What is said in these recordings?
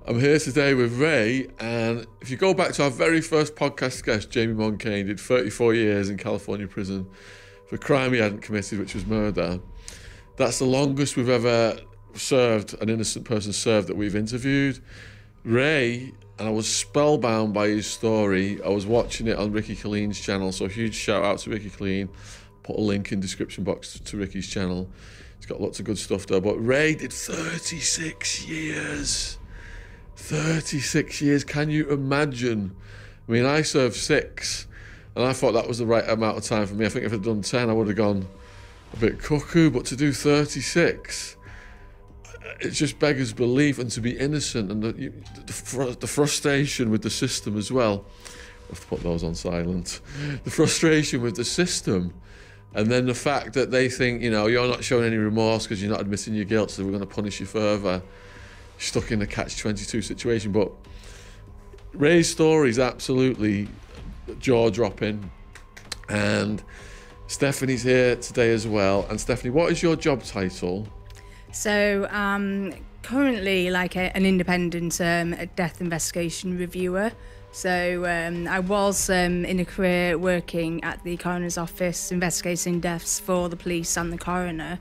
I'm here today with Ray, and if you go back to our very first podcast guest, Jamie Moncane, did 34 years in California prison for a crime he hadn't committed, which was murder. That's the longest we've ever served, an innocent person served, that we've interviewed. Ray, and I was spellbound by his story. I was watching it on Ricky Colleen's channel, so a huge shout out to Ricky Colleen. Put a link in the description box to Ricky's channel. He's got lots of good stuff there. But Ray did 36 years. 36 years, can you imagine? I mean, I served 6, and I thought that was the right amount of time for me. I think if I'd done 10, I would have gone a bit cuckoo, but to do 36, it just beggars belief, and to be innocent, and the frustration with the system as well. I have to put those on silent. The frustration with the system, and then the fact that they think, you know, you're not showing any remorse because you're not admitting your guilt, so we're going to punish you further. Stuck in the catch-22 situation. But Ray's story is absolutely jaw-dropping, and Stephanie's here today as well. And Stephanie, what is your job title? So currently like an independent death investigation reviewer. So I was in a career working at the coroner's office investigating deaths for the police and the coroner.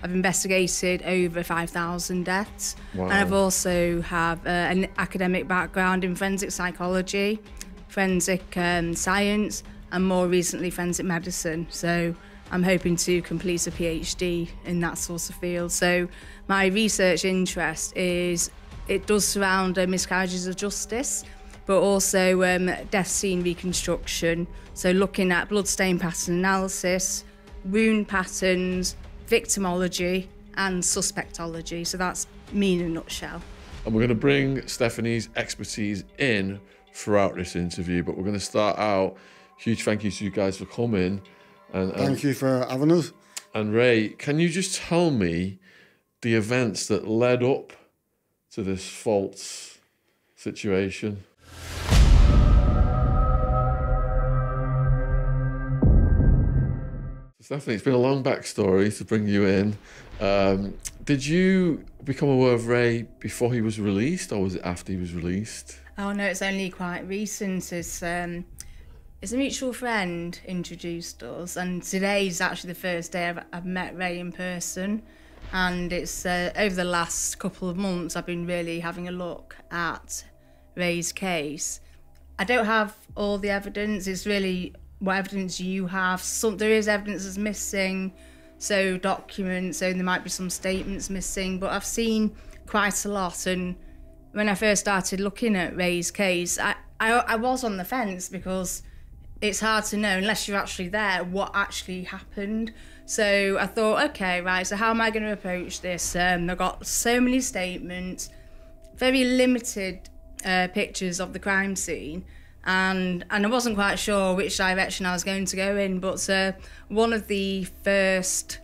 I've investigated over 5,000 deaths. Wow. And I've also have an academic background in forensic psychology, forensic science, and more recently forensic medicine. So I'm hoping to complete a PhD in that sort of field. So my research interest it does surround miscarriages of justice, but also death scene reconstruction. So looking at bloodstain pattern analysis, wound patterns, victimology and suspectology. So that's me in a nutshell. And we're going to bring Stephanie's expertise in throughout this interview, but we're going to start out. Huge thank you to you guys for coming. And thank you for having us. And Ray, can you just tell me the events that led up to this false situation? Stephanie, it's been a long backstory to bring you in. Did you become aware of Ray before he was released, or was it after he was released? Oh no, it's only quite recent. It's a mutual friend introduced us, and today's actually the first day I've met Ray in person. And it's over the last couple of months I've been really having a look at Ray's case. I don't have all the evidence. It's really what evidence you have. There is evidence that's missing, so documents, so there might be some statements missing, but I've seen quite a lot. And when I first started looking at Ray's case, I was on the fence, because it's hard to know, unless you're actually there, what actually happened. So I thought, okay, right, so how am I going to approach this? I've got so many statements, very limited pictures of the crime scene, and I wasn't quite sure which direction I was going to go in. But one of the first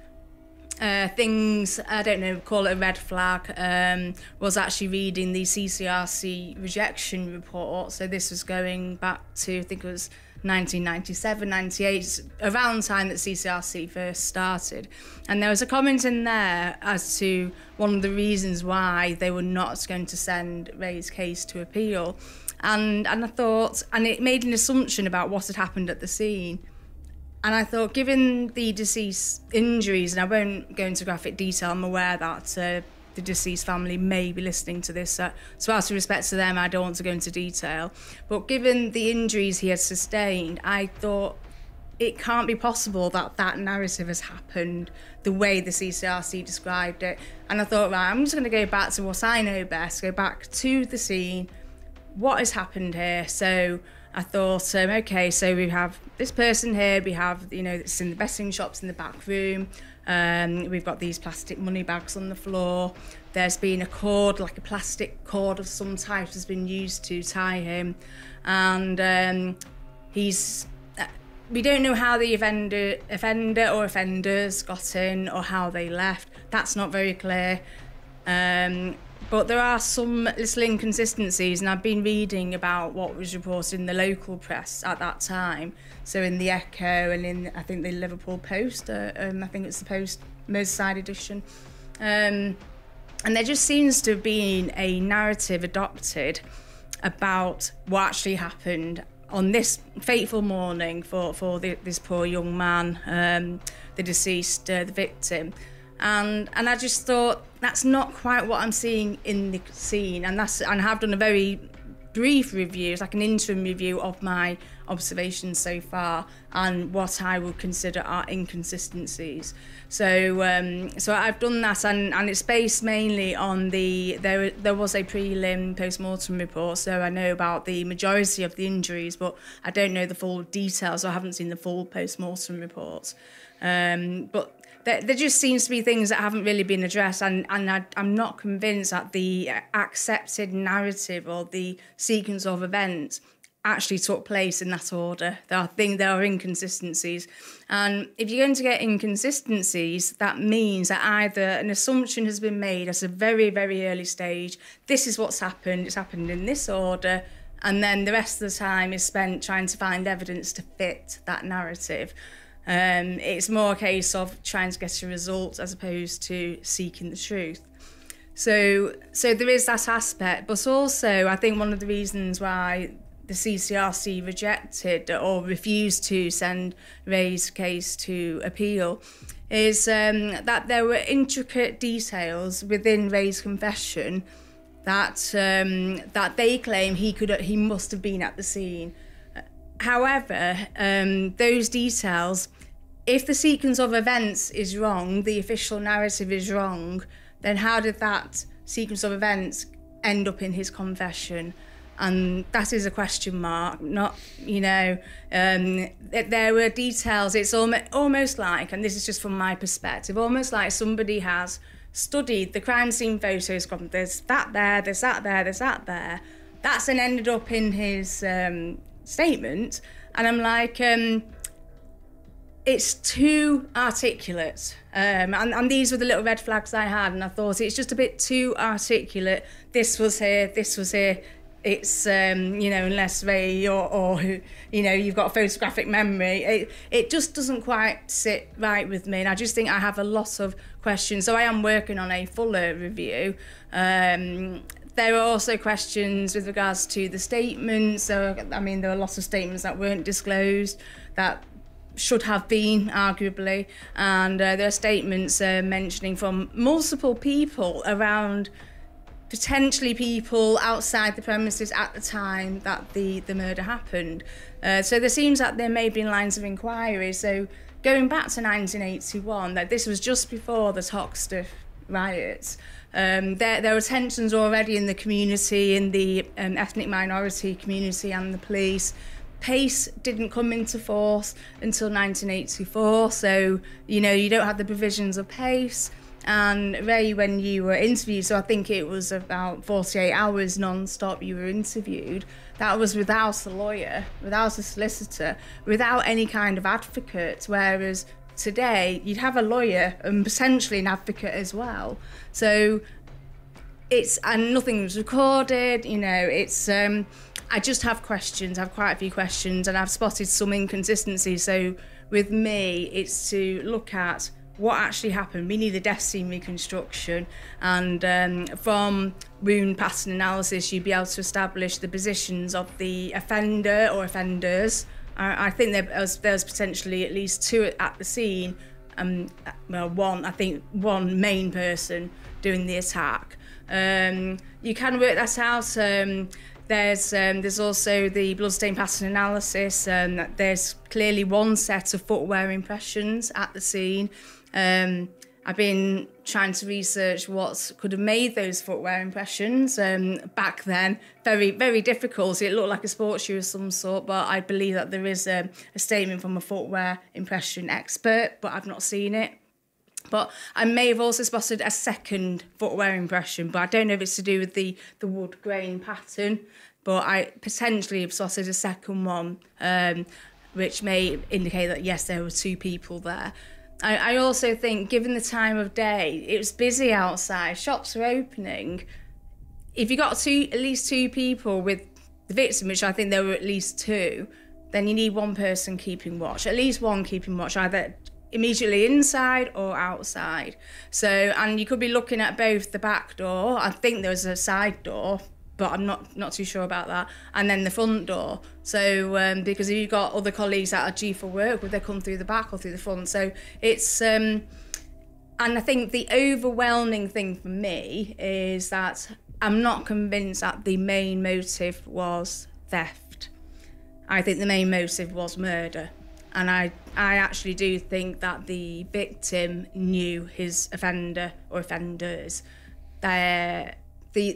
things, I don't know, call it a red flag, was actually reading the CCRC rejection report. So this was going back to, I think it was 1997, 98, around the time that CCRC first started. And there was a comment in there as to one of the reasons why they were not going to send Ray's case to appeal. And I thought, and it made an assumption about what had happened at the scene. And I thought, given the deceased injuries, and I won't go into graphic detail, I'm aware that the deceased family may be listening to this, so out of respect to them, I don't want to go into detail. But given the injuries he has sustained, I thought it can't be possible that that narrative has happened the way the CCRC described it. And I thought, right, I'm just going to go back to what I know best, go back to the scene, what has happened here. So I thought, okay, so we have this person here, we have, you know, it's in the betting shops in the back room, we've got these plastic money bags on the floor, there's been a cord, like a plastic cord of some type has been used to tie him, and we don't know how the offender or offenders got in or how they left. That's not very clear. But there are some little inconsistencies, and I've been reading about what was reported in the local press at that time. So in the Echo and in, I think, the Liverpool Post, I think it's the Post Merseyside edition. And there just seems to have been a narrative adopted about what actually happened on this fateful morning for this poor young man, the deceased, the victim. And I just thought, that's not quite what I'm seeing in the scene. And I have done a very brief review, it's like an interim review of my observations so far and what I would consider are inconsistencies. So I've done that, and it's based mainly on there was a prelim post-mortem report, so I know about the majority of the injuries, but I don't know the full details. I haven't seen the full post-mortem report. But there just seems to be things that haven't really been addressed, and I'm not convinced that the accepted narrative or the sequence of events actually took place in that order. There are inconsistencies. And if you're going to get inconsistencies, that means that either an assumption has been made at a very, very early stage, this is what's happened, it's happened in this order, and then the rest of the time is spent trying to find evidence to fit that narrative. It's more a case of trying to get a result as opposed to seeking the truth. So there is that aspect, but also I think one of the reasons why the CCRC rejected or refused to send Ray's case to appeal is that there were intricate details within Ray's confession that they claim he must have been at the scene. However, those details, if the sequence of events is wrong, the official narrative is wrong, then how did that sequence of events end up in his confession? And that is a question mark. Not, there were details. It's almost like, and this is just from my perspective, almost like somebody has studied the crime scene photos. There's that there, there's that there, there's that there. That's then ended up in his statement, and I'm like, it's too articulate, and these were the little red flags I had, and I thought it's just a bit too articulate. This was here, this was here. It's unless Ray or you've got a photographic memory, it just doesn't quite sit right with me, and I just think I have a lot of questions. So I am working on a fuller review. There are also questions with regards to the statements. So, I mean, there are lots of statements that weren't disclosed that should have been, arguably. And there are statements mentioning from multiple people around potentially people outside the premises at the time that the murder happened. So there seems that there may have been lines of inquiry. So going back to 1981, that this was just before the Toxteth riots. There were tensions already in the community, in the ethnic minority community and the police. PACE didn't come into force until 1984, so you don't have the provisions of PACE. And Ray, when you were interviewed, so I think it was about 48 hours non-stop you were interviewed, that was without a lawyer, without a solicitor, without any kind of advocate, whereas today you'd have a lawyer and potentially an advocate as well. So and nothing was recorded, I just have questions. I have quite a few questions, and I've spotted some inconsistencies. So with me, it's to look at what actually happened. We need a death scene reconstruction, and from wound pattern analysis, you'd be able to establish the positions of the offender or offenders. I think there's potentially at least two at the scene. One main person doing the attack. You can work that out. There's also the bloodstain pattern analysis. There's clearly one set of footwear impressions at the scene. I've been trying to research what could have made those footwear impressions back then. Very, very difficult. It looked like a sports shoe of some sort, but I believe that there is a statement from a footwear impression expert, but I've not seen it. But I may have also spotted a second footwear impression, but I don't know if it's to do with the wood grain pattern, but I potentially have spotted a second one, which may indicate that, yes, there were two people there. I also think, given the time of day, it was busy outside, shops were opening. If you got at least two people with the victim, which I think there were at least two, then you need one person keeping watch, at least one keeping watch, either immediately inside or outside. So, and you could be looking at both the back door. I think there was a side door, but I'm not too sure about that. And then the front door. So, because if you've got other colleagues that are due for work, would they come through the back or through the front? So it's, and I think the overwhelming thing for me is that I'm not convinced that the main motive was theft. I think the main motive was murder. And I actually do think that the victim knew his offender or offenders. The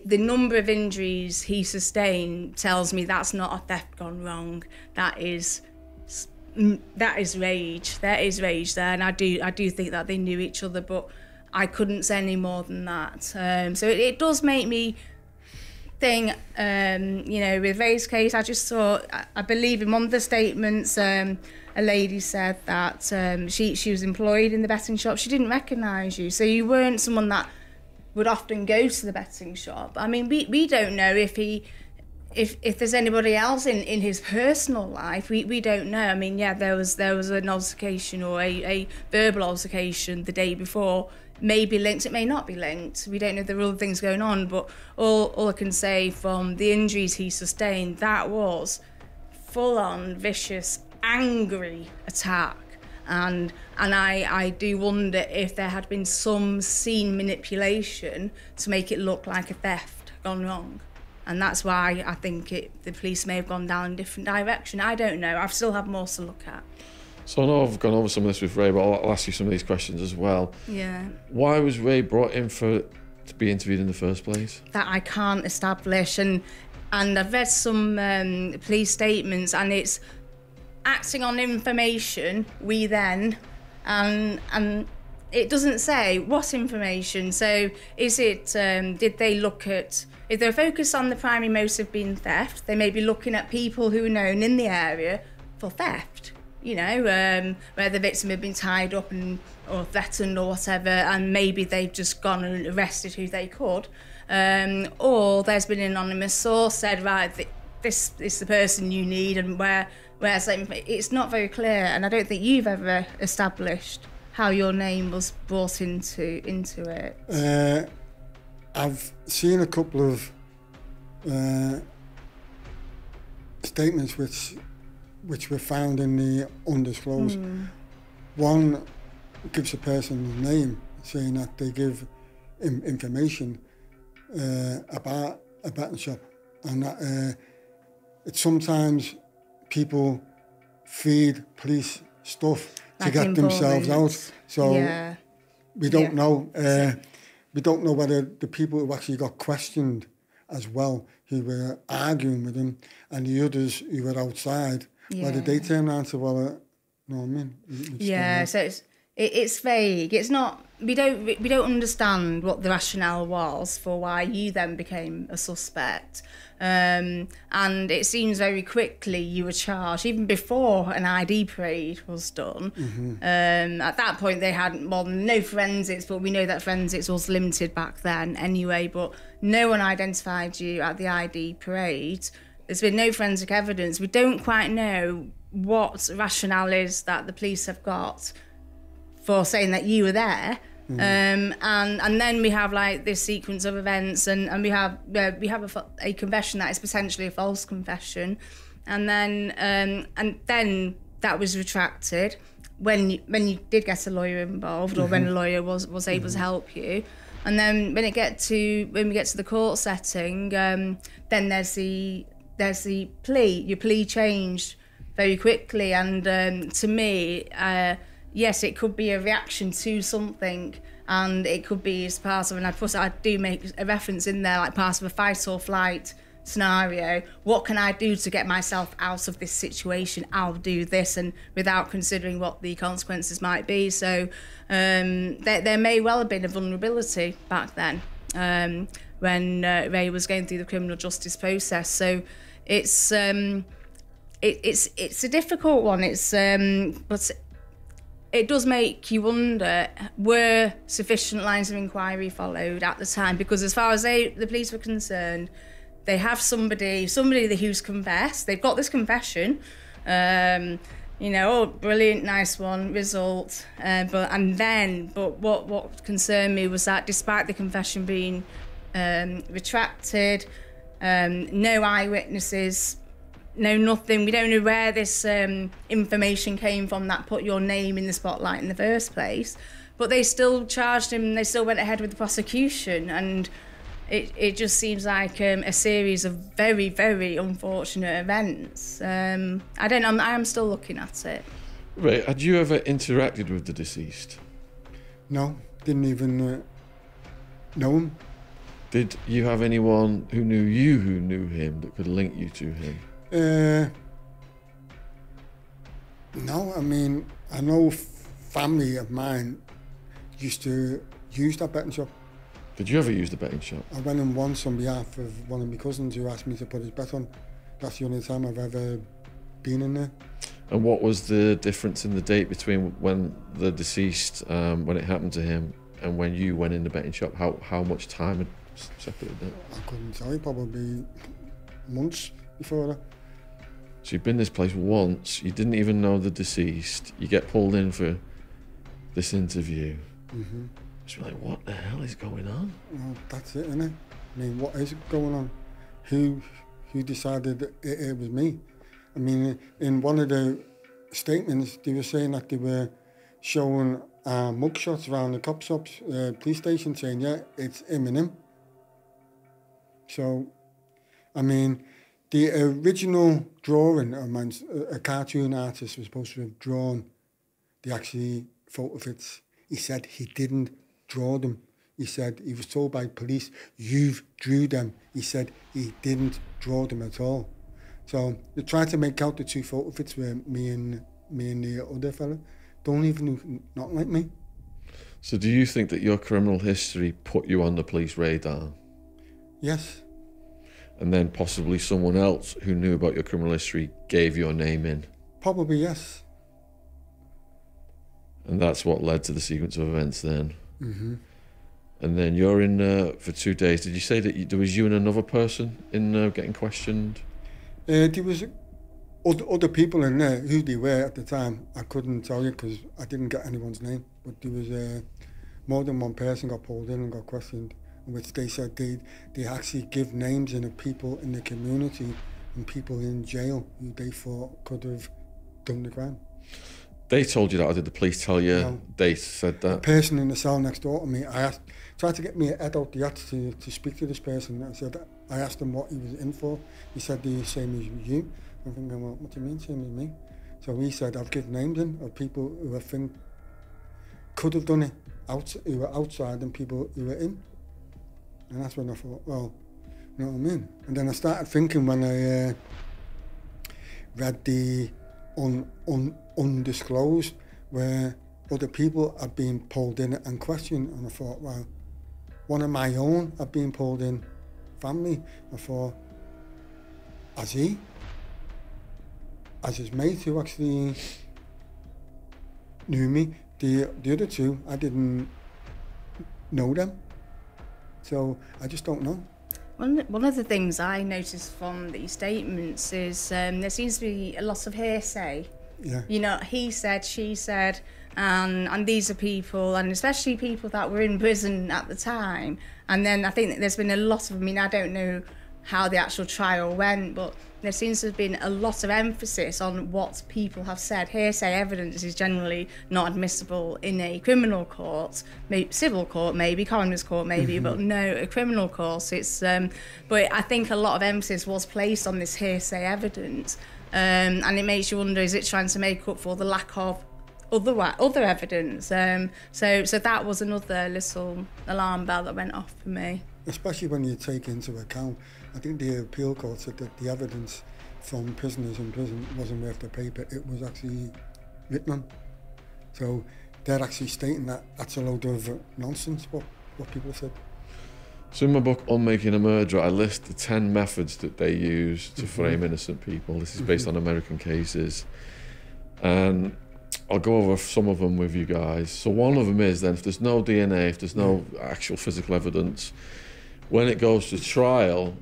number of injuries he sustained tells me that's not a theft gone wrong. That is rage. There is rage there, and I do think that they knew each other, but I couldn't say any more than that. So it does make me think, with Ray's case, I just thought, I believe in one of the statements, a lady said that she was employed in the betting shop. She didn't recognise you, so you weren't someone that would often go to the betting shop. I mean, we don't know if there's anybody else in his personal life. We don't know. I mean, yeah, there was an altercation or a verbal altercation the day before, maybe linked, it may not be linked. We don't know, there are other things going on, but all I can say from the injuries he sustained, that was full-on, vicious, angry attack. And I do wonder if there had been some scene manipulation to make it look like a theft gone wrong. And that's why I think the police may have gone down a different direction. I don't know. I've still have more to look at. So I know I've gone over some of this with Ray, but I'll ask you some of these questions as well. Yeah. Why was Ray brought in to be interviewed in the first place? That I can't establish. And I've read some police statements, and it's acting on information, and it doesn't say what information. So is it, did they look at, if they're focused on the primary motive being theft, they may be looking at people who are known in the area for theft, where the victim had been tied up or threatened or whatever, and maybe they've just gone and arrested who they could. Or there's been an anonymous source said, right, this is the person you need, and whereas it's not very clear, and I don't think you've ever established how your name was brought into it. I've seen a couple of statements which were found in the undisclosed. One gives a person's name, saying that they give information about a betting shop, and that it's sometimes people feed police stuff to get themselves out. So yeah. we don't know. We don't know whether the people who actually got questioned as well, who were arguing with him, and the others who were outside, whether they turned around and said, well, no, I mean. Yeah, so it's vague. It's not. We don't understand what the rationale was for why you then became a suspect. And it seems very quickly you were charged, even before an ID parade was done. At that point, they had no forensics, but we know that forensics was limited back then anyway. But no one identified you at the ID parade. There's been no forensic evidence. We don't quite know what rationale is that the police have got for saying that you were there. And then we have like this sequence of events, and we have a confession that is potentially a false confession, and then that was retracted when you did get a lawyer involved, or when a lawyer was able to help you. And then when we get to the court setting, then there's the plea. Your plea changed very quickly, and to me, yes, it could be a reaction to something, and it could be as part of, and I do make a reference in there, like part of a fight or flight scenario. What can I do to get myself out of this situation? I'll do this, and without considering what the consequences might be. So there may well have been a vulnerability back then when Ray was going through the criminal justice process. So it's a difficult one. But it does make you wonder, were sufficient lines of inquiry followed at the time? Because as far as the police were concerned, they have somebody who's confessed. They've got this confession. you know, oh, brilliant, nice one, result. But what concerned me was that despite the confession being retracted, no eyewitnesses, no nothing, we don't know where this information came from that put your name in the spotlight in the first place, but they still charged him, they still went ahead with the prosecution, and it just seems like a series of very, very unfortunate events. I don't know, I am still looking at it. Right, had you ever interacted with the deceased? No, didn't even know him. Did you have anyone who knew you who knew him that could link you to him? No, I mean, I know family of mine used to use that betting shop. Did you ever use the betting shop? I went in once on behalf of one of my cousins who asked me to put his bet on. That's the only time I've ever been in there. And what was the difference in the date between when the deceased, when it happened to him, and when you went in the betting shop? How much time had separated that? I couldn't tell you, probably months before that. So you've been this place once, you didn't even know the deceased, you get pulled in for this interview. Mm-hmm. You're like, what the hell is going on? Well, that's it, isn't it? I mean, what is going on? Who decided that it was me? I mean, in one of the statements, they were saying that they were showing mugshots around the cops' police station, saying, yeah, it's him and him. So, I mean, the original drawing, a cartoon artist was supposed to have drawn the actually photo fits. He said he didn't draw them. He said he was told by police, you've drew them. He said he didn't draw them at all. So they tried to make out the two photo fits were me and the other fella. Don't even look not like me. So do you think that your criminal history put you on the police radar? Yes. And then possibly someone else who knew about your criminal history gave your name in? Probably, yes. And that's what led to the sequence of events then? Mm-hmm. And then you're in for 2 days. Did you say that there was you and another person in getting questioned? There was other people in there. Who they were at the time, I couldn't tell you because I didn't get anyone's name. But there was more than one person got pulled in and got questioned, in which they said they actually give names in of people in the community and people in jail who they thought could have done the crime. They told you that, or did the police tell you? No. They said that? The person in the cell next door to me, tried to get me head out the yacht to speak to this person. I asked him what he was in for. He said the same as you. I'm thinking, well, what do you mean, same as me? So he said, I've given names in of people who I think could have done it, who were outside and people who were in. And that's when I thought, well, you know what I mean? And then I started thinking when I read the undisclosed, where other people had been pulled in and questioned, and I thought, well, one of my own had been pulled in, family. I thought, has he? As his mate who actually knew me. The other two, I didn't know them. So I just don't know. One of the things I noticed from these statements is there seems to be a lot of hearsay. Yeah. You know, he said, she said, and these are people, and especially people that were in prison at the time. And then I think that there's been a lot of, I mean, I don't know how the actual trial went, but there seems to have been a lot of emphasis on what people have said. Hearsay evidence is generally not admissible in a criminal court, maybe civil court, maybe coroner's court, maybe, but no, a criminal court. It's but I think a lot of emphasis was placed on this hearsay evidence, and it makes you wonder: is it trying to make up for the lack of other evidence? So that was another little alarm bell that went off for me. Especially when you take into account, I think the appeal court said that the evidence from prisoners in prison wasn't worth the paper it was actually written on. So they're actually stating that that's a load of nonsense, what people said. So in my book, Unmaking a Murderer, I list the 10 methods that they use to frame innocent people. This is based on American cases. And I'll go over some of them with you guys. So one of them is then, if there's no DNA, if there's no actual physical evidence, when it goes to trial,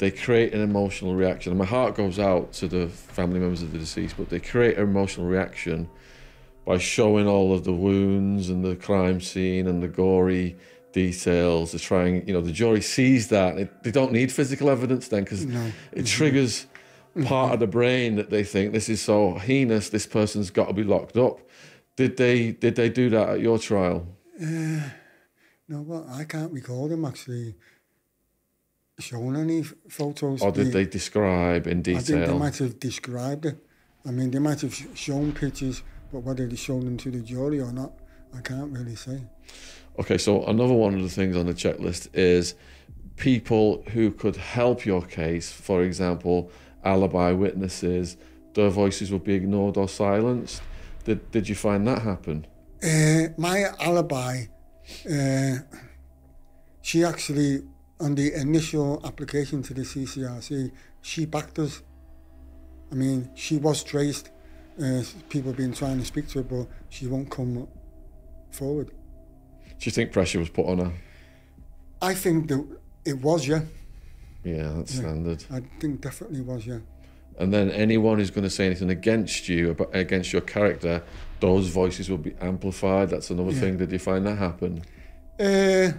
they create an emotional reaction. And my heart goes out to the family members of the deceased, but they create an emotional reaction by showing all of the wounds and the crime scene and the gory details. They're trying, you know, the jury sees that. They don't need physical evidence then, because it triggers part of the brain that they think this is so heinous, this person's got to be locked up. Did they do that at your trial? No, well, I can't recall them actually showing any photos. Or did they describe in detail? I think they might have described it. I mean, they might have shown pictures, but whether they showed them to the jury or not, I can't really say. Okay, so another one of the things on the checklist is people who could help your case. For example, alibi witnesses, their voices would be ignored or silenced. Did you find that happen? My alibi, she actually, on the initial application to the CCRC, she backed us. I mean, she was traced. People have been trying to speak to her, but she won't come forward. Do you think pressure was put on her? I think that it was, yeah. Yeah, that's standard. I think definitely was, yeah. And then anyone who's going to say anything against you, against your character, those voices will be amplified. That's another thing. Did you find that happen? Well,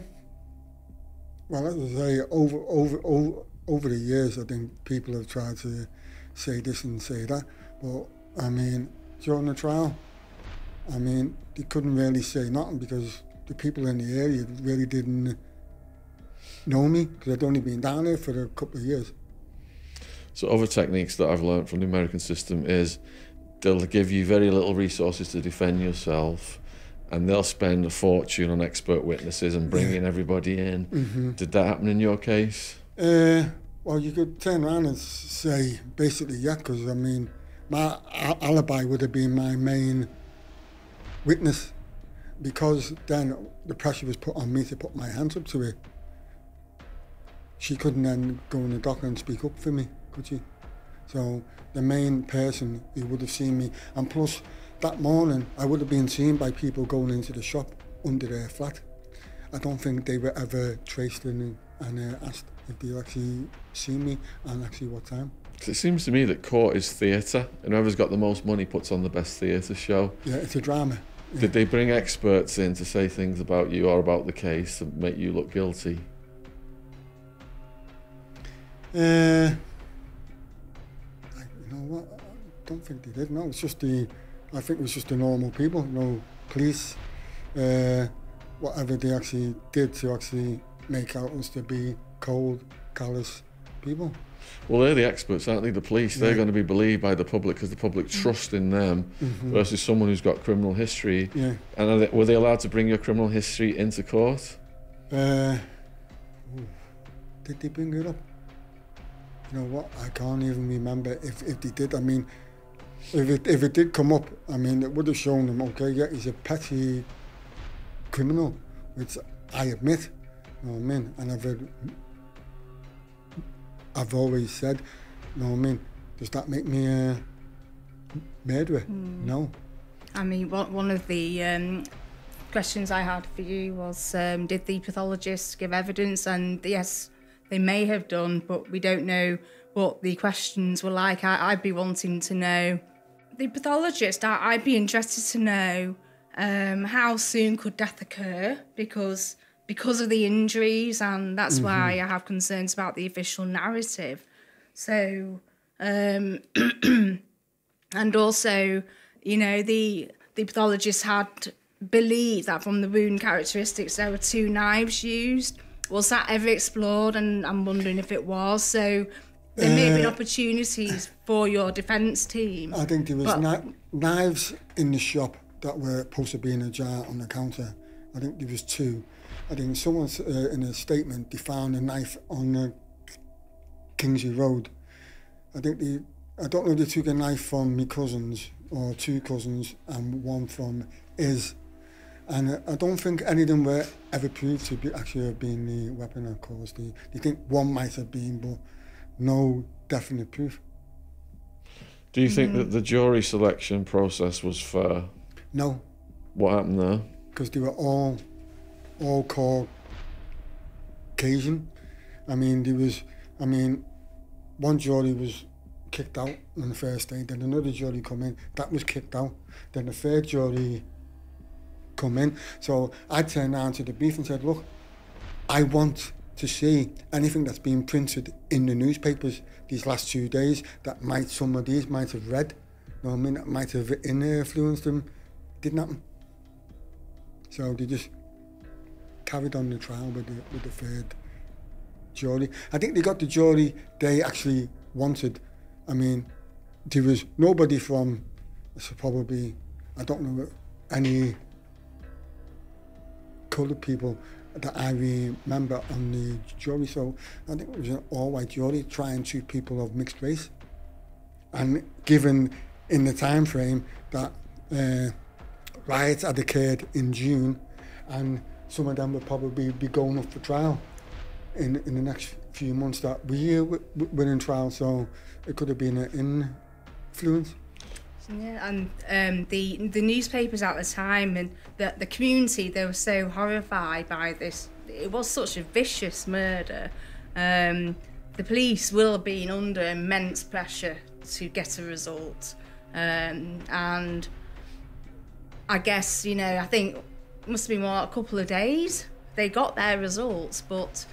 as I say, over the years, I think people have tried to say this and say that. But, I mean, during the trial, I mean, they couldn't really say nothing because the people in the area really didn't know me, because I'd only been down there for a couple of years. So other techniques that I've learned from the American system is they'll give you very little resources to defend yourself, and they'll spend a fortune on expert witnesses and bringing everybody in. Did that happen in your case? Well, you could turn around and say, basically, yeah, because, I mean, my alibi would have been my main witness, because then the pressure was put on me to put my hands up to it. She couldn't then go in the dock and speak up for me, could she? So the main person who would have seen me, and plus that morning I would have been seen by people going into the shop under their flat. I don't think they were ever traced in and asked if they actually seen me and actually what time. It seems to me that court is theatre, and whoever's got the most money puts on the best theatre show. Yeah, it's a drama. Yeah. Did they bring experts in to say things about you or about the case to make you look guilty? You know what? I don't think they did. No, it's just I think it was just the normal people. You know, police, whatever they actually did to actually make out us to be cold, callous people. Well, they're the experts, aren't they? The police. They're going to be believed by the public because the public trust in them versus someone who's got criminal history. Yeah. And were they allowed to bring your criminal history into court? Did they bring it up? You know what? I can't even remember if they did. I mean, if it did come up, I mean, it would have shown them, okay, yeah, he's a petty criminal, which I admit. You know what I mean? And I've always said, you know what I mean, does that make me a murderer? No. I mean, one of the questions I had for you was, did the pathologist give evidence? And yes, they may have done, but we don't know what the questions were like. I'd be wanting to know. The pathologist, I'd be interested to know how soon could death occur, because of the injuries, and that's why I have concerns about the official narrative. So, and also, you know, the pathologist had believed that from the wound characteristics there were 2 knives used. Was that ever explored? And I'm wondering if it was. So there may have been opportunities for your defence team. I think there was knives in the shop that were supposed to be in a jar on the counter. I think there was 2. I think someone in a statement, they found a knife on Kingsley Road. I don't know if they took a knife from my cousins or 2 cousins and one from his. And I don't think any of them were ever proved to be actually have been the weapon, of course. They think one might have been, but no definite proof. Do you think that the jury selection process was fair? No. What happened there? Because they were all Caucasian. I mean, one jury was kicked out on the first day, then another jury come in, that was kicked out, then the third jury come in. So I turned around to the brief and said, look, I want to see anything that's been printed in the newspapers these last 2 days that some of these might have read, you know what I mean, that might have influenced them. Didn't happen. So they just carried on the trial with the third jury. I think they got the jury they actually wanted. I mean, there was nobody from, so probably, I don't know, any coloured people that I remember on the jury. So I think it was an all-white jury trying to people of mixed race. And given in the time frame that riots had occurred in June, and some of them would probably be going up for trial in the next few months that we're in trial, so it could have been an influence. Yeah, and the newspapers at the time and the community, they were so horrified by this. It was such a vicious murder. The police will have been under immense pressure to get a result, and I guess, you know, I think it must have been a couple of days they got their results, but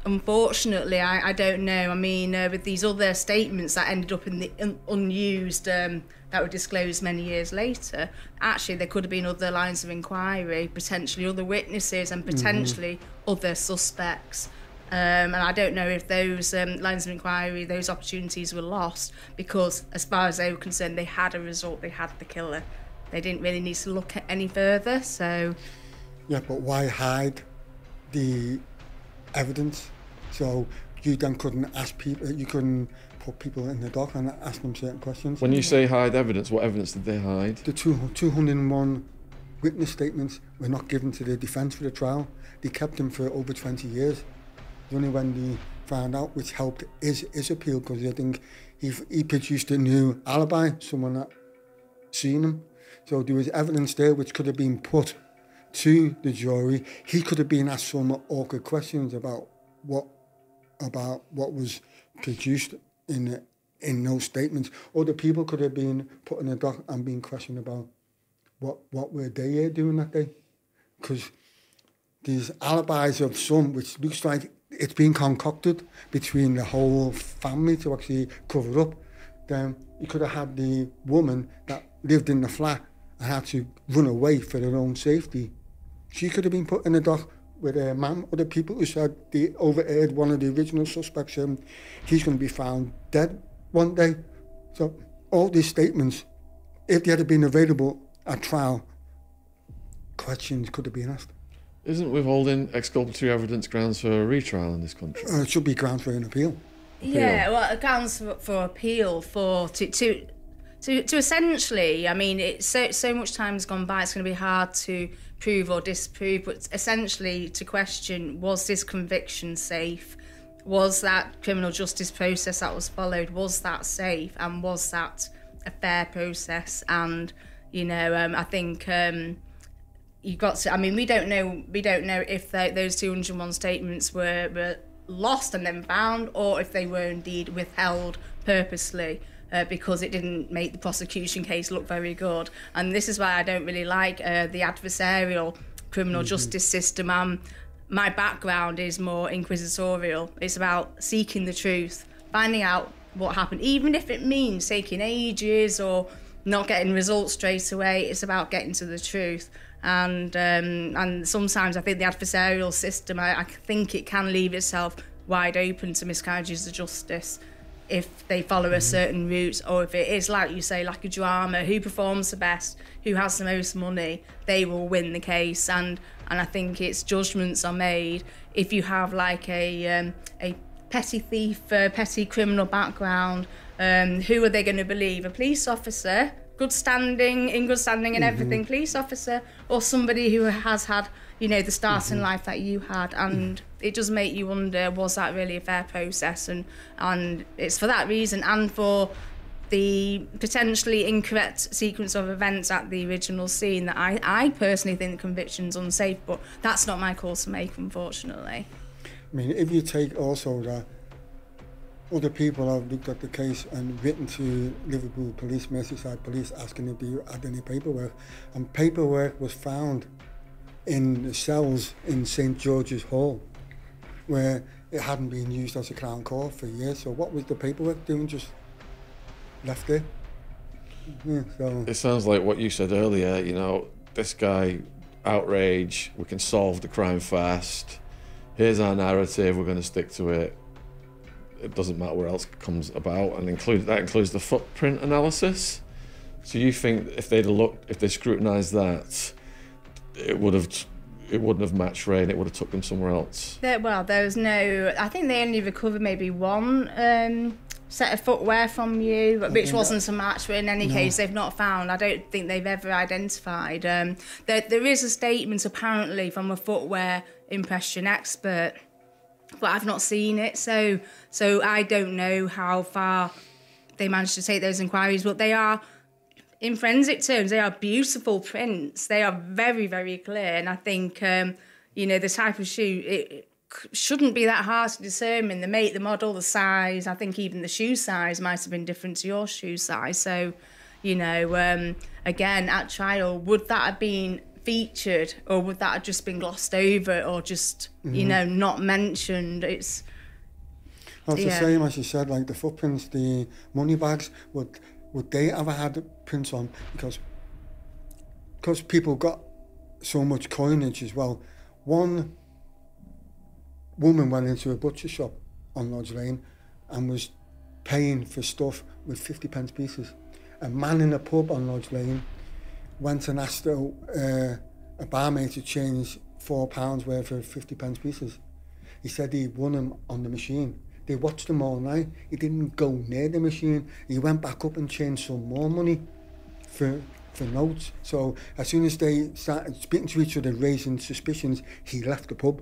unfortunately, I don't know. I mean, with these other statements that ended up in the unused, that were disclosed many years later, actually there could have been other lines of inquiry, potentially other witnesses and potentially other suspects. And I don't know if those lines of inquiry, those opportunities were lost because, as far as they were concerned, they had a result, they had the killer. They didn't really need to look at any further, so... Yeah, but why hide the evidence? So you then couldn't ask people, you couldn't put people in the dock and ask them certain questions. When you say hide evidence, what evidence did they hide? The 201 witness statements were not given to the defence for the trial. They kept them for over 20 years. Only when they found out, which helped his appeal, because I think he produced a new alibi, someone that seen him. So there was evidence there which could have been put to the jury. He could have been asked some awkward questions about what was produced in those statements. Other people could have been put in the dock and been questioned about what were they doing that day. Because these alibis of some, which looks like it's been concocted between the whole family to actually cover up. Then you could have had the woman that lived in the flat and had to run away for her own safety. She could have been put in the dock with a man. Other people who said they overheard one of the original suspects, he's going to be found dead one day. So all these statements, if they had been available at trial, questions could have been asked. Isn't withholding exculpatory evidence grounds for a retrial in this country? It should be grounds for an appeal. Yeah, well, it grounds for appeal to essentially, I mean, it's so much time has gone by, it's going to be hard to prove or disprove, but essentially to question, was this conviction safe? Was that criminal justice process that was followed, was that safe? And was that a fair process? And, you know, I think you got to, I mean, we don't know if those 201 statements were lost and then found, or if they were indeed withheld purposely. Because it didn't make the prosecution case look very good. And this is why I don't really like the adversarial criminal justice system. My background is more inquisitorial. It's about seeking the truth, finding out what happened, even if it means taking ages or not getting results straight away. It's about getting to the truth. And sometimes I think the adversarial system, I think it can leave itself wide open to miscarriages of justice if they follow a certain route, or if it is, like you say, like a drama, who performs the best, who has the most money, they will win the case. And I think its judgments are made if you have like a petty thief, petty criminal background. Who are they going to believe? A police officer, in good standing and everything, police officer, or somebody who has had, you know, the start in life that you had? And it does make you wonder, was that really a fair process? And it's for that reason, and for the potentially incorrect sequence of events at the original scene, that I personally think the conviction's unsafe, but that's not my call to make, unfortunately. I mean, if you take also that other people have looked at the case and written to Liverpool Police, Merseyside Police, asking if they had any paperwork. And paperwork was found in the cells in St George's Hall, where it hadn't been used as a Crown Court for years. So what was the paperwork doing? Just left there. Yeah, so. It sounds like what you said earlier, you know, this guy, outrage, we can solve the crime fast. Here's our narrative, we're going to stick to it. It doesn't matter where else it comes about, and that includes the footprint analysis. So you think if they'd looked, if they scrutinised that, it wouldn't have matched Ray, and it would have took them somewhere else? There was no. I think they only recovered maybe one set of footwear from you, which wasn't a match. But in any case, they've not found. I don't think they've ever identified. There is a statement apparently from a footwear impression expert, but I've not seen it, so I don't know how far they managed to take those inquiries. But they are, in forensic terms, they are beautiful prints. They are very, very clear, and I think you know, the type of shoe, it shouldn't be that hard to determine. The make, the model, the size. I think even the shoe size might have been different to your shoe size. So, you know, again, at trial, would that have been featured, or would that have just been glossed over, or just you know, not mentioned? It's the same as you said, like the footprints, the money bags. Would they ever had prints on? Because people got so much coinage as well. One woman went into a butcher shop on Lodge Lane and was paying for stuff with 50p pieces. A man in a pub on Lodge Lane went and asked a barmaid to change £4 worth of 50p pieces. He said he won them on the machine. They watched him all night. He didn't go near the machine. He went back up and changed some more money for notes. So as soon as they started speaking to each other, raising suspicions, he left the pub.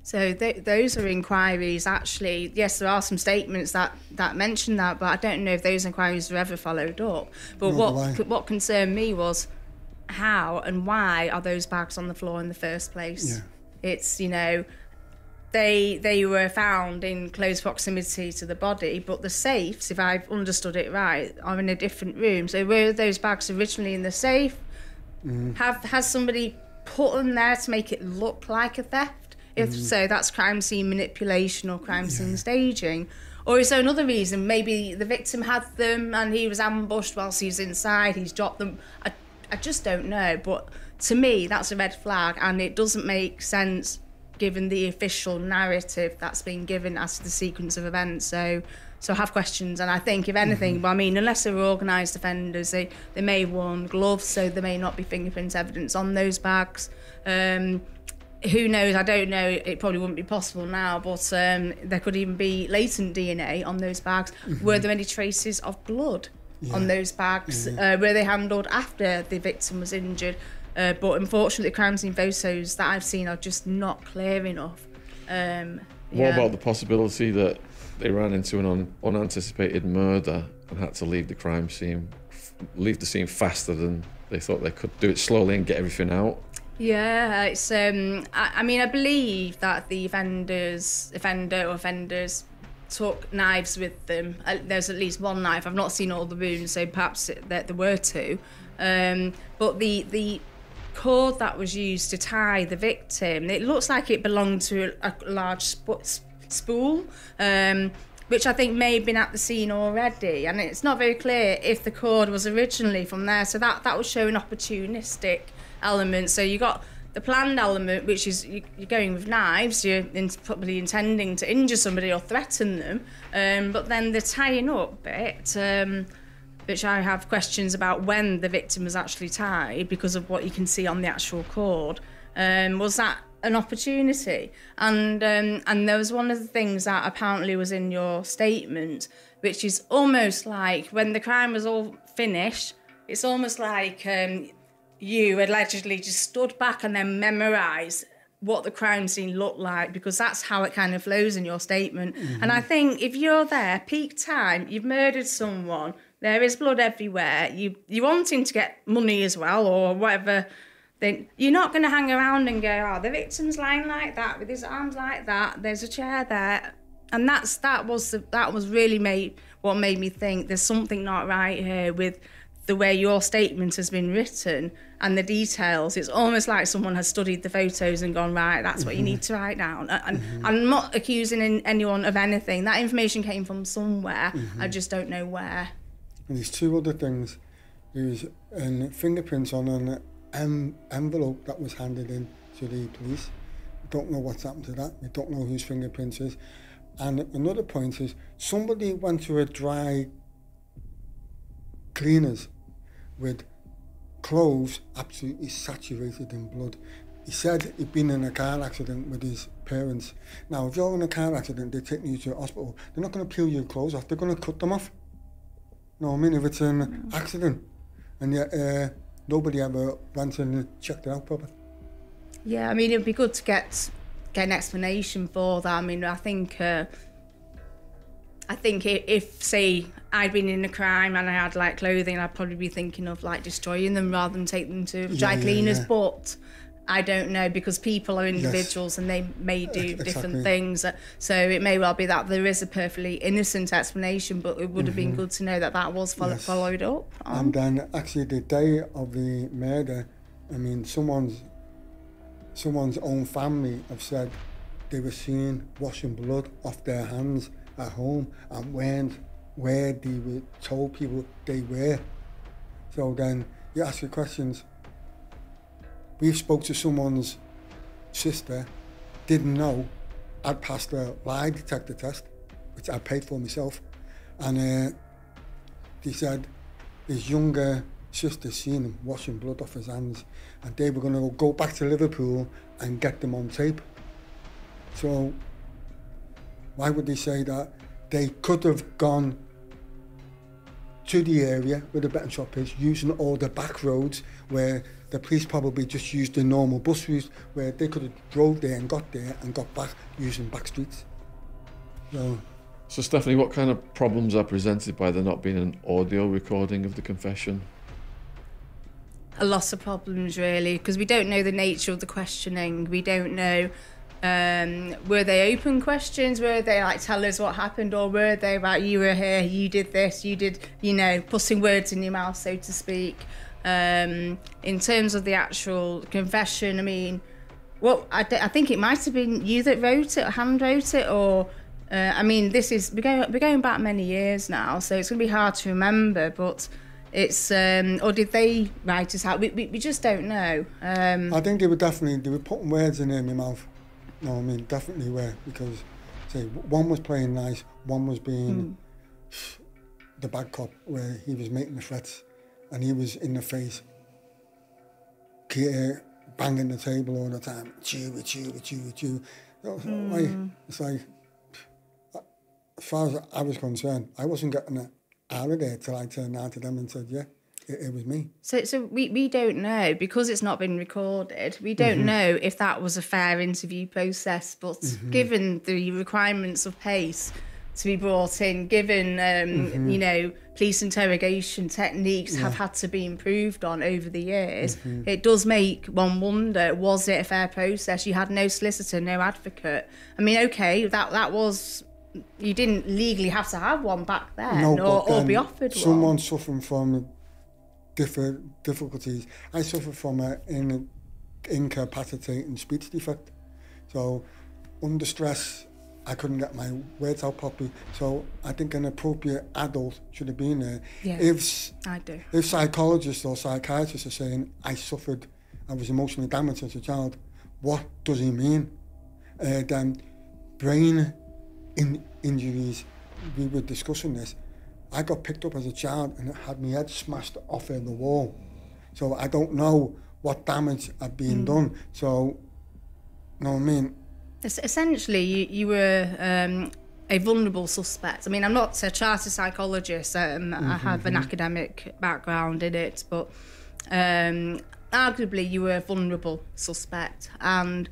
So those are inquiries, actually. Yes, there are some statements that mention that, but I don't know if those inquiries were ever followed up. But what concerned me was how and why are those bags on the floor in the first place? Yeah. It's, you know, they were found in close proximity to the body, but the safes, if I've understood it right, are in a different room. So were those bags originally in the safe? Has somebody put them there to make it look like a theft? If so, that's crime scene manipulation or crime scene staging. Or is there another reason? Maybe the victim had them and he was ambushed whilst he was inside, he's dropped them. I just don't know. But to me, that's a red flag, and it doesn't make sense given the official narrative that's been given as to the sequence of events. So I have questions, and I think, if anything, well, I mean, unless they were organised offenders, they may have worn gloves, so there may not be fingerprint evidence on those bags. Who knows? I don't know. It probably wouldn't be possible now, but there could even be latent DNA on those bags. Were there any traces of blood on those bags? Were they handled after the victim was injured? But unfortunately, the crime scene photos that I've seen are just not clear enough. What about the possibility that they ran into an unanticipated murder and had to leave the scene faster than they thought they could, do it slowly and get everything out? Yeah, it's. I mean, I believe that the offenders took knives with them. There's at least one knife. I've not seen all the wounds, so perhaps there were two. But the cord that was used to tie the victim, it looks like it belonged to a large spool, which I think may have been at the scene already. And it's not very clear if the cord was originally from there. So that would show an opportunistic element. So you got the planned element, which is you're going with knives, you're probably intending to injure somebody or threaten them, but then the tying up bit, which I have questions about when the victim was actually tied because of what you can see on the actual cord. Was that an opportunity? And there was one of the things that apparently was in your statement, which is almost like when the crime was all finished, it's almost like you allegedly just stood back and then memorised what the crime scene looked like, because that's how it kind of flows in your statement. And I think if you're there, peak time, you've murdered someone, there is blood everywhere, you're wanting to get money as well or whatever, then you're not going to hang around and go, oh, the victim's lying like that with his arms like that, there's a chair there. And that was really what made me think there's something not right here with the way your statement has been written and the details. It's almost like someone has studied the photos and gone, right, that's what you need to write down. And I'm not accusing anyone of anything. That information came from somewhere. I just don't know where. And there's two other things. There's fingerprints on an envelope that was handed in to the police. We don't know what's happened to that. We don't know whose fingerprints is. And another point is somebody went to a dry cleaners with clothes absolutely saturated in blood. He said he'd been in a car accident with his parents. Now, if you're in a car accident, they're taking you to a hospital, they're not going to peel your clothes off, they're going to cut them off. You know what I mean? If it's an accident. And yet nobody ever went and checked it out properly. Yeah, I mean, it'd be good to get an explanation for that. I mean, I think if, say, I'd been in a crime and I had like clothing, I'd probably be thinking of like destroying them rather than take them to dry cleaners. Yeah. But I don't know, because people are individuals and they may do different things. So it may well be that there is a perfectly innocent explanation, but it would have been good to know that that was followed up. And then actually the day of the murder, I mean, someone's own family have said they were seen washing blood off their hands at home and weren't where they were told people they were. So then you ask your questions. We spoke to someone's sister, didn't know, I'd passed a lie detector test, which I paid for myself, and they said his younger sister seen him washing blood off his hands, and they were going to go back to Liverpool and get them on tape. So why would they say that? They could have gone to the area where the betting shop is, using all the back roads where the police probably just used the normal bus routes, where they could have drove there and got back using back streets. So Stephanie, what kind of problems are presented by there not being an audio recording of the confession? A lot of problems, really, because we don't know the nature of the questioning. We don't know, were they open questions? Were they like, tell us what happened? Or were they about, you were here, you did this, you did, putting words in your mouth, so to speak. In terms of the actual confession, I mean, I think it might have been you that wrote it or hand wrote it, or I mean, we're going back many years now, so it's going to be hard to remember, but it's or did they write it out? We just don't know. I think they were putting words in my mouth. No, I mean, definitely were, because say one was playing nice, one was being the bad cop, where he was making the threats. And he was in the face, banging the table all the time. It's you. It's like, as far as I was concerned, I wasn't getting it out of there till I turned out to them and said, yeah, it was me. So we don't know, because it's not been recorded, we don't know if that was a fair interview process, but given the requirements of PACE to be brought in, given, police interrogation techniques have had to be improved on over the years, it does make one wonder, was it a fair process? You had no solicitor, no advocate. I mean, okay, that was, you didn't legally have to have one back then, or be offered one. Someone suffering from different difficulties. I suffer from an incapacitating speech defect. So under stress, I couldn't get my words out properly, so I think an appropriate adult should have been there. Yeah, I do. If psychologists or psychiatrists are saying I was emotionally damaged as a child, what does he mean? Then brain injuries, we were discussing this. I got picked up as a child and had my head smashed off in the wall. So I don't know what damage had been done. So, you know what I mean? Essentially, you were a vulnerable suspect. I mean, I'm not a chartered psychologist. I have an academic background in it, but arguably you were a vulnerable suspect. And,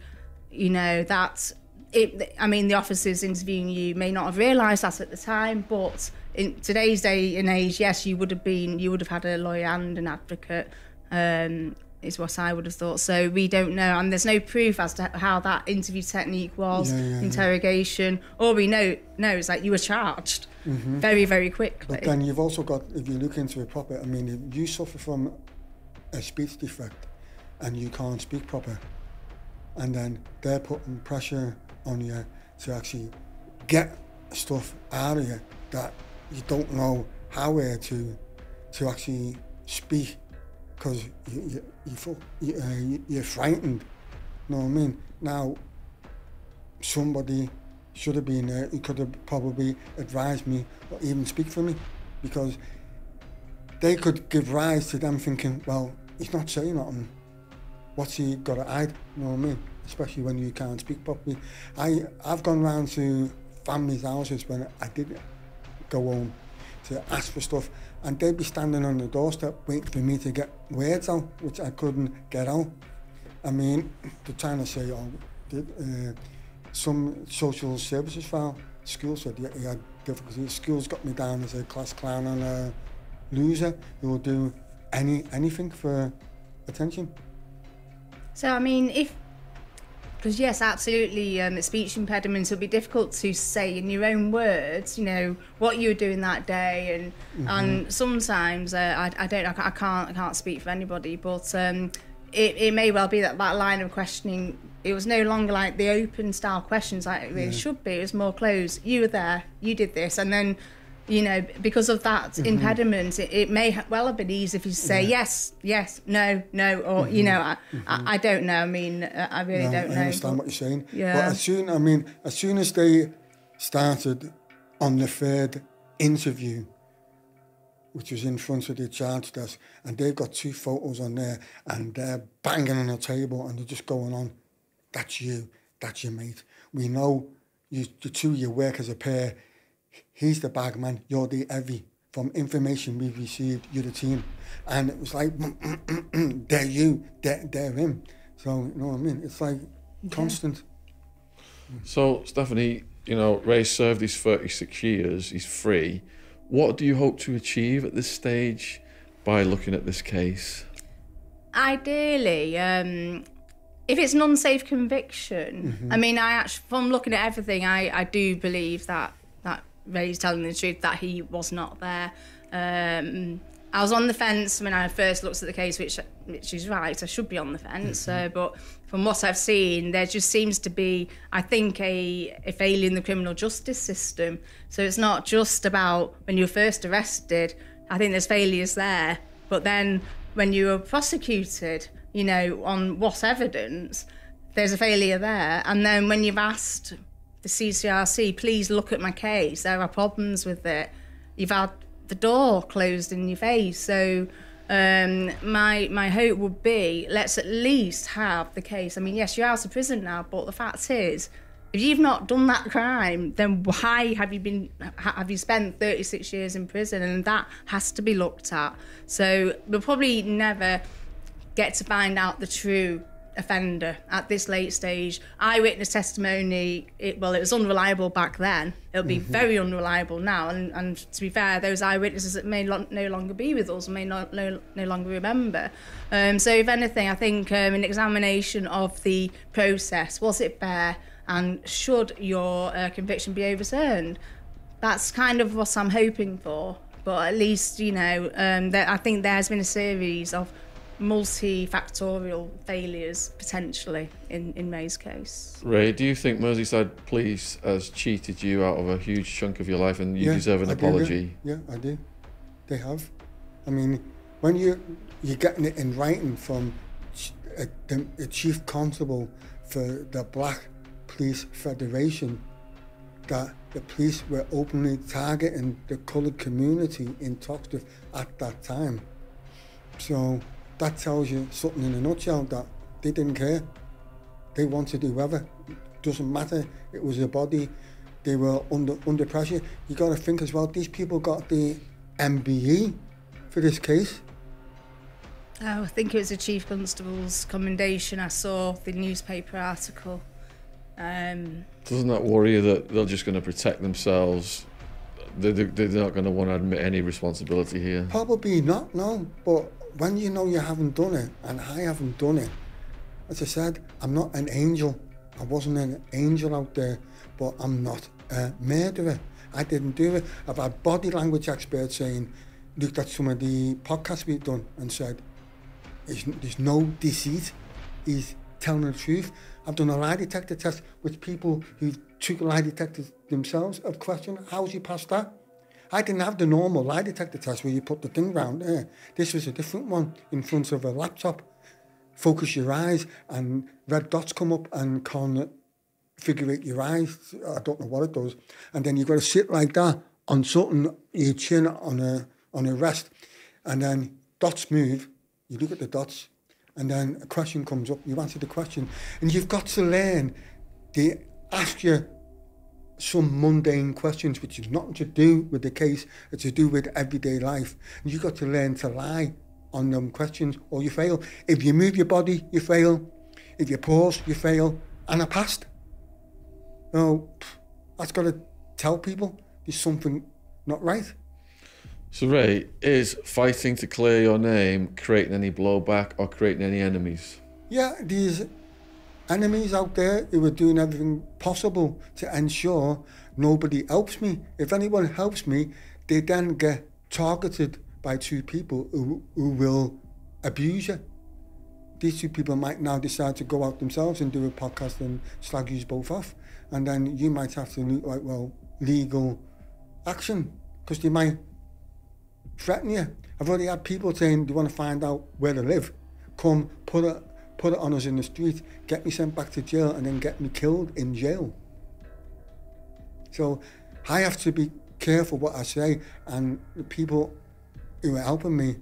that... the officers interviewing you may not have realised that at the time, but in today's day and age, yes, you would have had a lawyer and an advocate. is what I would have thought. So we don't know, and there's no proof as to how that interview technique was, interrogation. All we know is that you were charged very, very quickly. But then you've also got, if you look into it proper, I mean, if you suffer from a speech defect and you can't speak proper, and then they're putting pressure on you to actually get stuff out of you that you don't know how to actually speak, because you're frightened. You know what I mean? Now, somebody should have been there. He could have probably advised me or even speak for me, because they could give rise to them thinking, well, he's not saying nothing. What's he got to hide? You know what I mean? Especially when you can't speak properly. I've gone round to families' houses when I did go home to ask for stuff, and they'd be standing on the doorstep waiting for me to get words out, which I couldn't get out. I mean, they're trying to say, some social services file, school said he had difficulties. School's got me down as a class clown and a loser who will do anything for attention. So, I mean, because yes, absolutely, speech impediments will be difficult to say in your own words, you know, what you were doing that day, and sometimes I can't speak for anybody, but it may well be that line of questioning, it was no longer like the open style questions like it really should be. It was more closed. You were there, you did this, and then, you know, because of that impediment, it may well have been easy if you say yes, no, or you know, I don't know. I mean, I really don't know. I understand what you're saying. Yeah. But as soon as they started on the third interview, which was in front of the charge desk, and they've got 2 photos on there, and they're banging on the table, and they're just going on, that's you, that's your mate. We know the two of you work as a pair. He's the bagman, you're the heavy. From information we've received, you're the team. And it was like, they're you, they're him. So, you know what I mean? It's like constant. So, Stephanie, you know, Ray served his 36 years, he's free. What do you hope to achieve at this stage by looking at this case? Ideally, if it's an unsafe conviction, I mean, from looking at everything, I do believe that Ray's telling the truth, that he was not there. I was on the fence when I first looked at the case, which is right, I should be on the fence, but from what I've seen, there just seems to be, I think, a failure in the criminal justice system. So it's not just about when you were first arrested, I think there's failures there, but then when you were prosecuted, you know, on what evidence, there's a failure there. And then when you've asked the CCRC, please look at my case, there are problems with it, you've had the door closed in your face. So my hope would be, let's at least have the case. I mean, yes, you're out of prison now, but the fact is, if you've not done that crime, then why have you spent 36 years in prison? And that has to be looked at. So we'll probably never get to find out the true offender at this late stage. Eyewitness testimony, it was unreliable back then. It'll be very unreliable now, and to be fair, those eyewitnesses that may no longer be with us, may no longer remember. So if anything, I think an examination of the process, was it fair, and should your conviction be overturned? That's kind of what I'm hoping for. But at least, you know, I think there has been a series of multifactorial failures potentially in Ray's case. Ray, do you think Merseyside Police has cheated you out of a huge chunk of your life and you deserve an apology? Yeah, I do. They have. I mean, when you're getting it in writing from the chief constable for the Black Police Federation that the police were openly targeting the coloured community in Toxteth at that time. So that tells you something in a nutshell, that they didn't care. They wanted whoever. Doesn't matter. It was a body. They were under pressure. You got to think as well, these people got the MBE for this case. Oh, I think it was the Chief Constable's commendation. I saw the newspaper article. Doesn't that worry you that they're just going to protect themselves? They're not going to want to admit any responsibility here? Probably not, no. But when you know you haven't done it, and I haven't done it, as I said, I'm not an angel. I wasn't an angel out there, but I'm not a murderer. I didn't do it. I've had body language experts saying, looked at some of the podcasts we've done and said, there's no deceit. He's telling the truth. I've done a lie detector test with people who took lie detectors themselves. I've questioned, how's you passed that? I didn't have the normal lie detector test where you put the thing round there. This was a different one in front of a laptop. Focus your eyes and red dots come up and configure your eyes. I don't know what it does. And then you've got to sit like that on something, your chin on a rest. And then dots move. You look at the dots. And then a question comes up. You answer the question. And you've got to learn. They ask you some mundane questions which have nothing to do with the case. It's to do with everyday life. And you've got to learn to lie on them questions or you fail. If you move your body, you fail. If you pause, you fail. And I passed. No, that's got to tell people there's something not right. So Ray, is fighting to clear your name creating any blowback or creating any enemies? Yeah, these enemies out there who are doing everything possible to ensure nobody helps me. If anyone helps me, they then get targeted by two people who will abuse you. These two people might now decide to go out themselves and do a podcast and slag you both off. And then you might have to look like, well, legal action, because they might threaten you. I've already had people saying, do you want to find out where to live? Come, put it on us in the street, get me sent back to jail, and then get me killed in jail. So I have to be careful what I say, and the people who are helping me,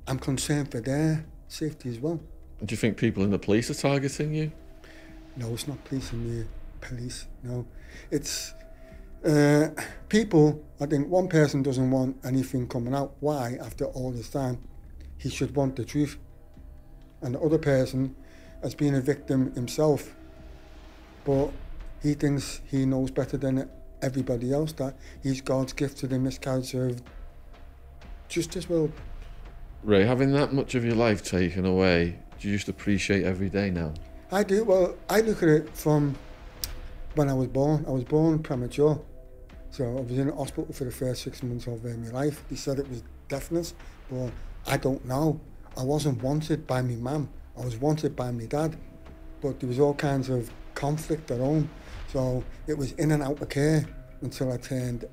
I'm concerned for their safety as well. Do you think people in the police are targeting you? No, it's not police in the police, no. It's people. I think one person doesn't want anything coming out. Why, after all this time? He should want the truth. And the other person has been a victim himself, but he thinks he knows better than everybody else, that he's God's gift to the miscarriage of justice. Well, Ray, having that much of your life taken away, do you just appreciate every day now? I do. Well, I look at it from when I was born. I was born premature. So I was in the hospital for the first 6 months of my life. They said it was deafness, but I don't know. I wasn't wanted by my mum. I was wanted by my dad. But there was all kinds of conflict at home. So it was in and out of care until I turned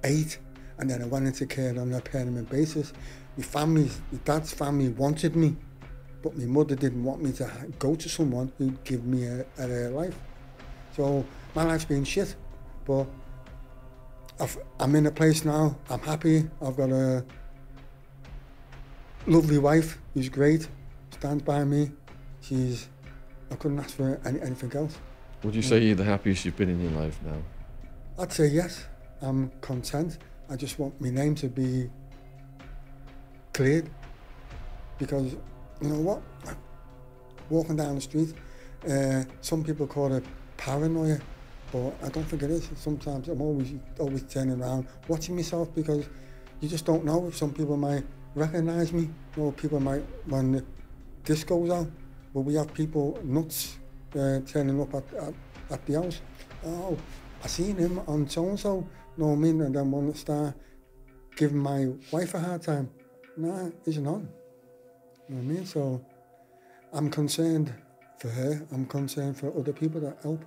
8. And then I went into care on a permanent basis. My dad's family wanted me, but my mother didn't want me to go to someone who'd give me a life. So my life's been shit, but I'm in a place now, I'm happy. I've got a lovely wife who's great, stands by me. I couldn't ask for anything else. Would you say you're the happiest you've been in your life now? I'd say yes, I'm content. I just want my name to be cleared, because you know what, walking down the street, some people call it paranoia, but I don't think it is. Sometimes I'm always turning around, watching myself, because you just don't know if some people might recognise me, or people might, when this goes out, well, we have people nuts turning up at the house. Oh, I seen him on so-and-so, know what I mean, and then want to start giving my wife a hard time. Nah, isn't on. You know what I mean? So I'm concerned for her. I'm concerned for other people that help.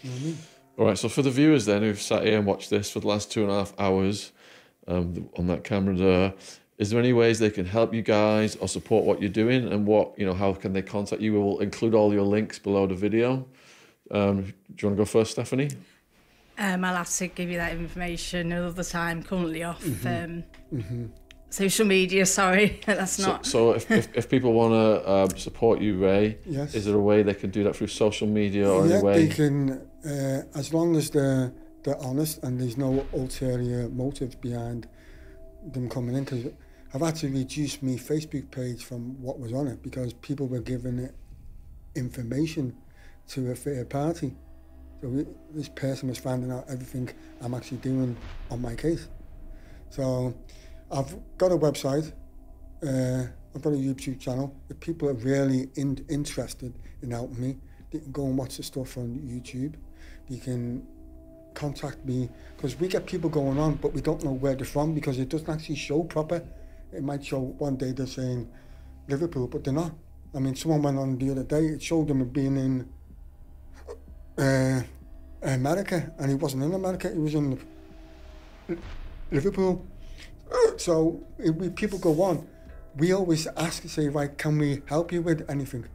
You know what I mean? All right, so for the viewers then who've sat here and watched this for the last 2.5 hours on that camera there, is there any ways they can help you guys or support what you're doing, and how can they contact you? We'll include all your links below the video. Do you want to go first, Stephanie? I'll have to give you that information another time, currently off social media, sorry. That's not... So if people want to support you, Ray, yes. Is there a way they can do that through social media or any way? They can, as long as they're honest and there's no ulterior motives behind them coming in, because I've had to reduce my Facebook page from what was on it because people were giving it information to a third party. So this person was finding out everything I'm actually doing on my case. So I've got a website, I've got a YouTube channel. If people are really interested in helping me, they can go and watch the stuff on YouTube. They can contact me, because we get people going on, but we don't know where they're from, because it doesn't actually show proper. It might show one day they're saying Liverpool, but they're not. I mean, someone went on the other day, it showed them being in America, and he wasn't in America, he was in Liverpool. So if people go on, we always ask, say, right, can we help you with anything?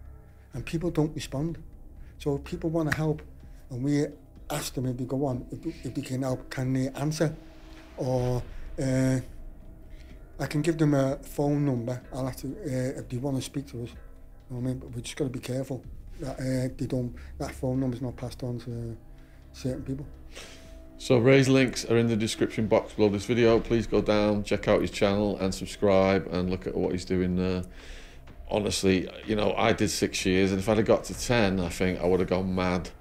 And people don't respond. So if people want to help, and we ask them if they go on, if they can help, can they answer? Or I can give them a phone number. I'll have to, if they want to speak to us. You know what I mean? But we just got to be careful that that phone number's not passed on to certain people. So Ray's links are in the description box below this video. Please go down, check out his channel and subscribe and look at what he's doing there. Honestly, you know, I did 6 years, and if I'd have got to 10, I think I would have gone mad.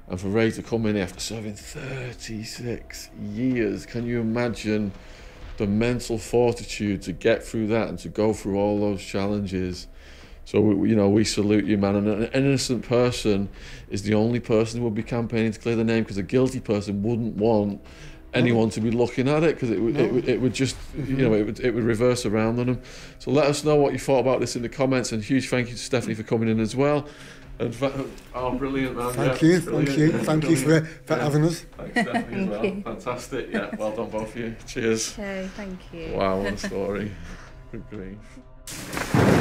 And for Ray to come in after serving 36 years, can you imagine the mental fortitude to get through that and to go through all those challenges? So, you know, we salute you, man. And an innocent person is the only person who would be campaigning to clear the name, because a guilty person wouldn't want anyone to be looking at it, because it would just, you know, it would reverse around on them. So let us know what you thought about this in the comments, and huge thank you to Stephanie for coming in as well. And oh, brilliant, man. Thank you for having us. Thanks, Stephanie, as well. you. Fantastic. Yeah, well done, both of you. Cheers. Okay, thank you. Wow, what a story. Good grief.